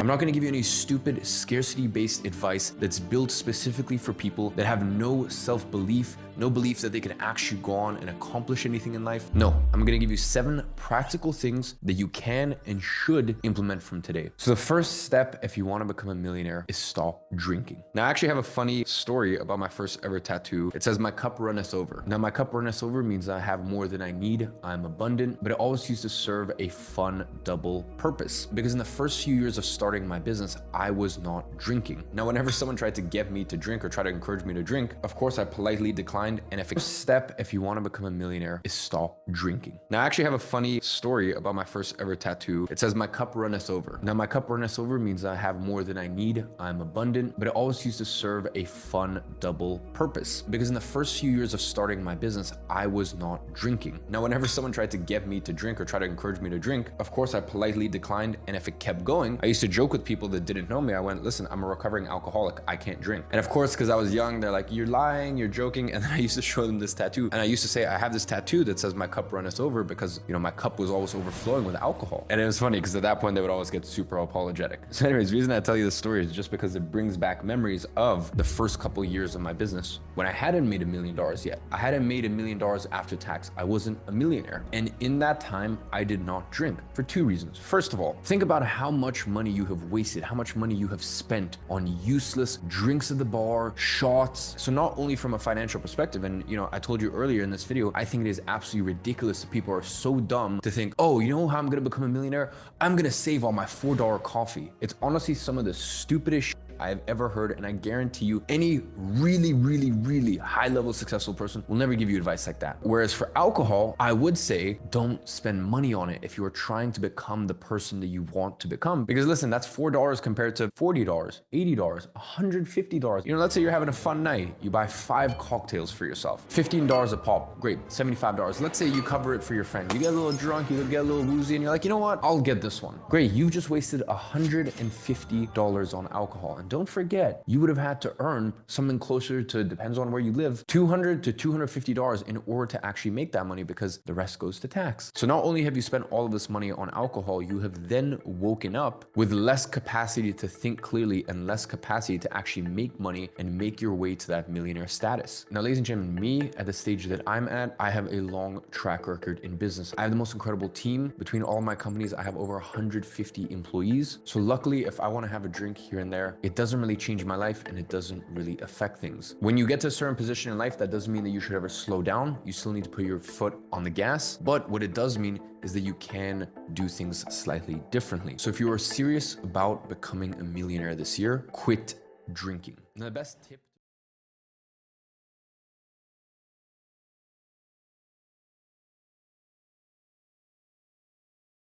I'm not going to give you any stupid scarcity-based advice that's built specifically for people that have no self-belief, no belief that they can actually go on and accomplish anything in life. No, I'm going to give you 7 practical things that you can and should implement from today. So the first step, if you want to become a millionaire, is stop drinking. Now, I actually have a funny story about my first ever tattoo. It says, "My cup runneth over." Now, my cup runneth over means I have more than I need. I'm abundant, but it always used to serve a fun double purpose, because in the first few years of starting my business, I was not drinking. Now, whenever someone tried to get me to drink or try to encourage me to drink, of course, I politely declined. And first step, if you want to become a millionaire, is stop drinking. Now, I actually have a funny story about my first ever tattoo. It says, "My cup runneth over." Now, my cup runneth over means I have more than I need. I'm abundant, but it always used to serve a fun double purpose, because in the first few years of starting my business, I was not drinking. Now, whenever someone tried to get me to drink or try to encourage me to drink, of course, I politely declined. And if it kept going, I used to joke with people that didn't know me. I went, "Listen, I'm a recovering alcoholic. I can't drink." And of course, because I was young, they're like, "You're lying, you're joking." And then I used to show them this tattoo. And I used to say, "I have this tattoo that says my cup runneth over," because, you know, my cup was always overflowing with alcohol. And it was funny because at that point, they would always get super apologetic. So anyways, the reason I tell you this story is just because it brings back memories of the first couple of years of my business when I hadn't made $1 million yet. I hadn't made $1 million after tax. I wasn't a millionaire. And in that time, I did not drink for 2 reasons. First of all, think about how much money you have wasted, how much money you have spent on useless drinks at the bar, shots. So not only from a financial perspective, and you know, I told you earlier in this video, I think it is absolutely ridiculous that people are so dumb to think, "Oh, you know how I'm going to become a millionaire? I'm going to save on my $4 coffee." It's honestly some of the stupidest shit I've ever heard, and I guarantee you any really high-level successful person will never give you advice like that. Whereas for alcohol, I would say don't spend money on it if you are trying to become the person that you want to become. Because listen, that's $4 compared to $40, $80, $150. You know, let's say you're having a fun night. You buy 5 cocktails for yourself, $15 a pop. Great, $75. Let's say you cover it for your friend. You get a little drunk, you get a little woozy, and you're like, "You know what? I'll get this one." Great, you've just wasted $150 on alcohol. And don't forget, you would have had to earn something closer to, depends on where you live, $200 to $250 in order to actually make that money, because the rest goes to tax. So not only have you spent all of this money on alcohol, you have then woken up with less capacity to think clearly and less capacity to actually make money and make your way to that millionaire status. Now, ladies and gentlemen, me at the stage that I'm at, I have a long track record in business. I have the most incredible team. Between all of my companies, I have over 150 employees. So luckily, if I want to have a drink here and there, it doesn't really change my life and it doesn't really affect things. When you get to a certain position in life, that doesn't mean that you should ever slow down. You still need to put your foot on the gas. But what it does mean is that you can do things slightly differently. So if you are serious about becoming a millionaire this year, quit drinking. Now, the best tip